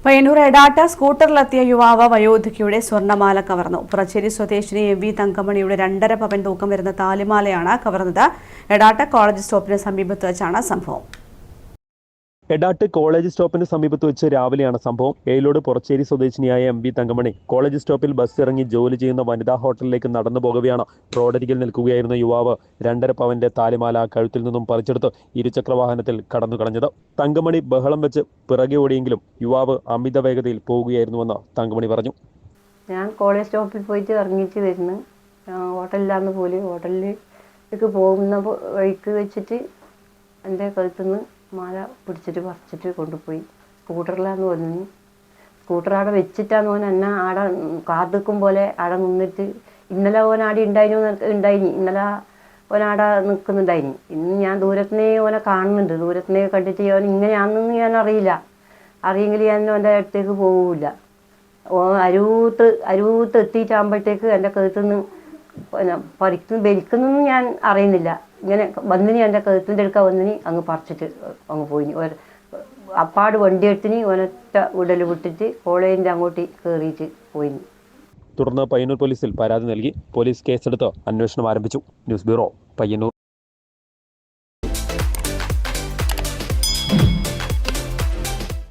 പയ്യന്നൂർ എടാട്ട സ്കൂട്ടറിലെത്തിയ യുവാവ് വയോധികയുടെ സ്വർണ്ണമാല കവർന്നു. പുറച്ചേരി സ്വദേശിനി എം വി തങ്കമണിയുടെ 2.5 പവൻ തൂക്കം വരുന്ന താലിമാലയാണ് കവർന്നത്. എടാട്ട കോളേജ് സ്റ്റോപ്പിന് സമീപത്ത് വെച്ചാണ് സംഭവം. എടാട്ട് കോളേജ് സ്റ്റോപ്പിന് സമീപത്ത് വെച്ച് രാവിലെയാണ് സംഭവം. ഏലോട് പുറച്ചേരി സ്വദേശിനിയായ എം വി തങ്കമണി കോളേജ് സ്റ്റോപ്പിൽ ബസ് ഇറങ്ങി ജോലി ചെയ്യുന്ന വനിതാ ഹോട്ടലിലേക്ക് നടന്നു പോകവെയാണ് റോഡരികിൽ നിൽക്കുകയായിരുന്ന യുവാവ് 2.5 പവന്റെ താലിമാല കഴുത്തിൽ നിന്നും പറിച്ചെടുത്ത് ഇരുചക്ര വാഹനത്തിൽ കടന്നു കളഞ്ഞത്. തങ്കമണി ബഹളം വെച്ച് പിറകെ ഓടിയെങ്കിലും യുവാവ് അമിത വേഗതയിൽ പോവുകയായിരുന്നുവെന്ന് തങ്കമണി പറഞ്ഞു. ഞാൻ കോളേജ് സ്റ്റോപ്പിൽ പോയിട്ട് ഇറങ്ങിയിട്ട് വരുന്നു. ഹോട്ടലിലാന്ന് പോലും ഹോട്ടലിലേക്ക് പോകുന്ന വഴിക്ക് വെച്ചിട്ട് എൻ്റെ കഴുത്തുനിന്ന് മാല പിടിച്ചിട്ട് പറിച്ചിട്ട് കൊണ്ടുപോയി. സ്കൂട്ടറിലാന്ന് പറഞ്ഞു. സ്കൂട്ടർ അവിടെ വെച്ചിട്ടാന്ന് ഓൻ എന്നെ ആടെ കാത്തിക്കും പോലെ അവിടെ നിന്നിട്ട് ഇന്നലെ ഓൻ ആടെ ഉണ്ടായിനി ഇന്നലെ ഓനാടെ നിൽക്കുന്നുണ്ടായിനി. ഇന്ന് ഞാൻ ദൂരത്തിനേ ഓനെ കാണുന്നുണ്ട്. ദൂരത്തിനേ കണ്ടിട്ട് ഓൻ ഇങ്ങനെയാണെന്ന് ഞാൻ അറിയെങ്കിൽ ഞാൻ ഓൻ്റെ അടുത്തേക്ക് പോകില്ല. അരൂത്ത് എത്തിയിട്ടാകുമ്പോഴത്തേക്ക് എൻ്റെ കഴുത്തുനിന്ന് ബലിക്കുന്നൊന്നും ഞാൻ അറിയുന്നില്ല. ഇങ്ങനെ വന്നിനി എൻ്റെ കഴുത്തിൻ്റെ അടുക്ക വന്നിനി അങ്ങ് പറിച്ചിട്ട് അങ്ങ് പോയിനി. അപ്പാട് വണ്ടി എടുത്തിനി ഒനൊറ്റ ഉടൽ വിട്ടിട്ട് കോളേജിൻ്റെ അങ്ങോട്ട് കയറിയിട്ട് പോയിനി. തുടർന്ന് പയ്യന്നൂർ പോലീസിൽ പരാതി നൽകി. പോലീസ് കേസെടുത്ത് അന്വേഷണം ആരംഭിച്ചു. News bureau, Payyanur.